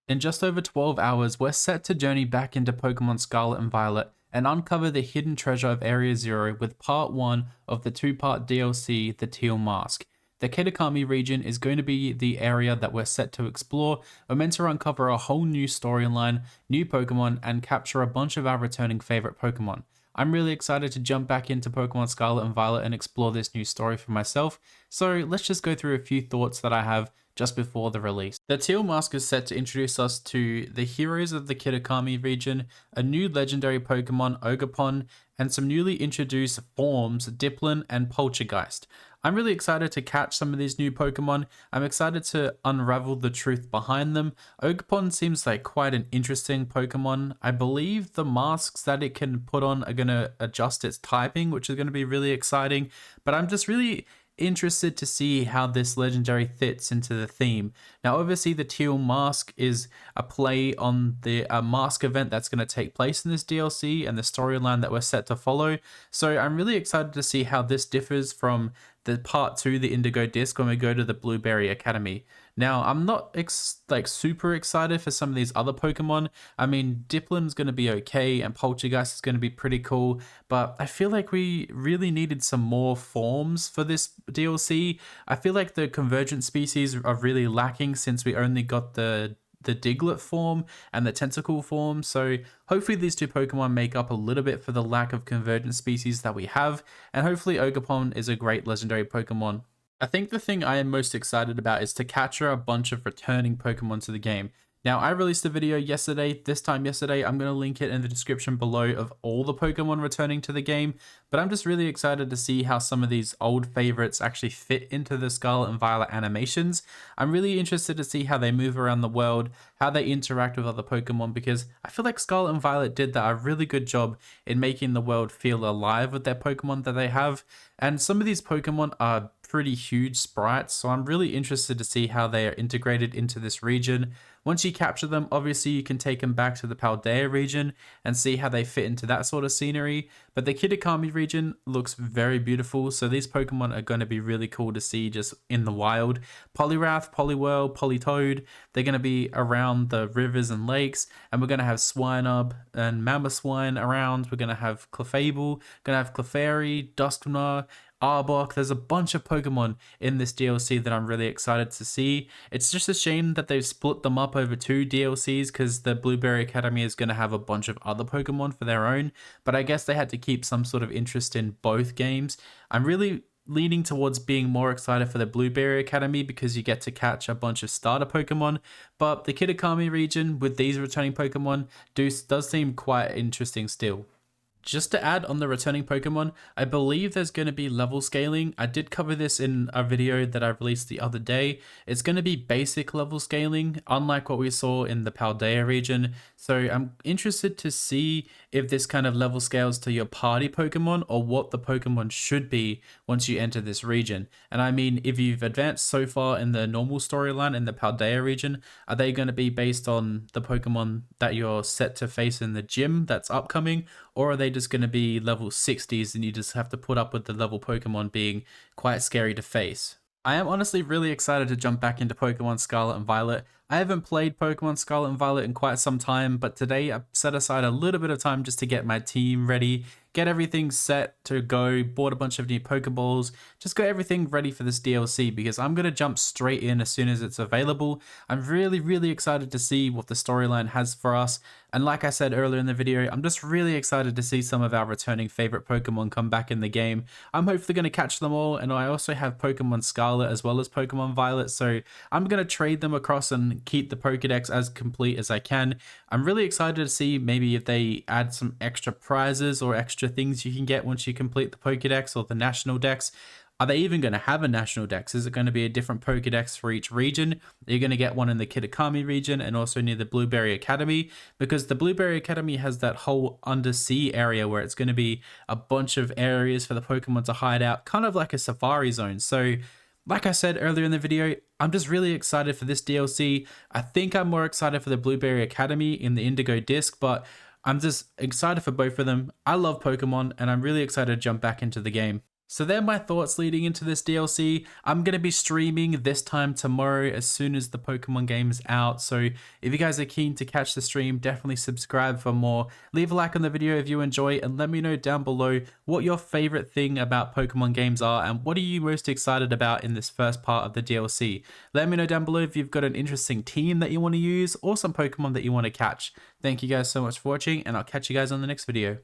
In just over 12 hours, we're set to journey back into Pokemon Scarlet and Violet and uncover the hidden treasure of Area Zero with part 1 of the 2-part DLC, the Teal Mask. The Kitakami region is going to be the area that we're set to explore. We're meant to uncover a whole new storyline, new Pokemon, and capture a bunch of our returning favorite Pokemon. I'm really excited to jump back into Pokemon Scarlet and Violet and explore this new story for myself, so let's just go through a few thoughts that I have just before the release. The Teal Mask is set to introduce us to the heroes of the Kitakami region, a new legendary Pokemon, Ogerpon, and some newly introduced forms, Diplin and Poltergeist. I'm really excited to catch some of these new Pokemon. I'm excited to unravel the truth behind them. Ogerpon seems like quite an interesting Pokemon. I believe the masks that it can put on are going to adjust its typing, which is going to be really exciting. But I'm just really interested to see how this legendary fits into the theme. Now, obviously, the Teal Mask is a play on the mask event that's going to take place in this DLC and the storyline that we're set to follow. So I'm really excited to see how this differs from the part 2, the Indigo Disc, when we go to the Blueberry Academy. Now, I'm not super excited for some of these other Pokemon. I mean, Diplin's going to be okay and Poltergeist is going to be pretty cool, but I feel like we really needed some more forms for this DLC. I feel like the convergent species are really lacking since we only got the Diglett form and the Tentacle form, so hopefully these two Pokemon make up a little bit for the lack of convergent species that we have, and hopefully Ogerpon is a great legendary Pokemon. I think the thing I am most excited about is to capture a bunch of returning Pokemon to the game. Now, I released a video yesterday, I'm going to link it in the description below, of all the Pokemon returning to the game, but I'm just really excited to see how some of these old favorites actually fit into the Scarlet and Violet animations. I'm really interested to see how they move around the world, how they interact with other Pokemon, because I feel like Scarlet and Violet did that a really good job in making the world feel alive with their Pokemon that they have, and some of these Pokemon are pretty huge sprites, so I'm really interested to see how they are integrated into this region. Once you capture them, obviously you can take them back to the Paldea region and see how they fit into that sort of scenery, but the Kitakami region looks very beautiful, so these Pokemon are going to be really cool to see just in the wild. Poliwrath, Poliwhirl, Politoed, they're going to be around the rivers and lakes, and we're going to have Swinub and Mamoswine around. We're going to have Clefable, going to have Clefairy, Dusknoir, Arbok. There's a bunch of Pokemon in this DLC that I'm really excited to see. It's just a shame that they've split them up over 2 DLCs, because the Blueberry Academy is going to have a bunch of other Pokemon for their own, but I guess they had to keep some sort of interest in both games. I'm really leaning towards being more excited for the Blueberry Academy because you get to catch a bunch of starter Pokemon, but the Kitakami region with these returning Pokemon does seem quite interesting still. Just to add on the returning Pokemon, I believe there's going to be level scaling. I did cover this in a video that I released the other day. It's going to be basic level scaling, unlike what we saw in the Paldea region. So I'm interested to see if this kind of level scales to your party Pokemon, or what the Pokemon should be once you enter this region. And I mean, if you've advanced so far in the normal storyline in the Paldea region, are they going to be based on the Pokemon that you're set to face in the gym that's upcoming? Or are they just going to be level 60s and you just have to put up with the level Pokemon being quite scary to face? I am honestly really excited to jump back into Pokemon Scarlet and Violet. I haven't played Pokemon Scarlet and Violet in quite some time, but today I set aside a little bit of time just to get my team ready, get everything set to go, bought a bunch of new Pokeballs, just got everything ready for this DLC because I'm going to jump straight in as soon as it's available. I'm really excited to see what the storyline has for us, and like I said earlier in the video, I'm just really excited to see some of our returning favorite Pokemon come back in the game. I'm hopefully going to catch them all, and I also have Pokemon Scarlet as well as Pokemon Violet, so I'm going to trade them across and keep the Pokedex as complete as I can. I'm really excited to see maybe if they add some extra prizes or extra things you can get once you complete the Pokedex or the National Dex. Are they even going to have a National Dex? Is it going to be a different Pokedex for each region? Are you going to get one in the Kitakami region and also near the Blueberry Academy? Because the Blueberry Academy has that whole undersea area where it's going to be a bunch of areas for the Pokemon to hide out, kind of like a safari zone. So like I said earlier in the video, I'm just really excited for this DLC. I think I'm more excited for the Blueberry Academy in the Indigo Disc, but I'm just excited for both of them. I love Pokemon, and I'm really excited to jump back into the game. So they're my thoughts leading into this DLC. I'm going to be streaming this time tomorrow as soon as the Pokemon game is out. So if you guys are keen to catch the stream, definitely subscribe for more. Leave a like on the video if you enjoy, and let me know down below what your favorite thing about Pokemon games are and what are you most excited about in this first part of the DLC. Let me know down below if you've got an interesting team that you want to use or some Pokemon that you want to catch. Thank you guys so much for watching, and I'll catch you guys on the next video.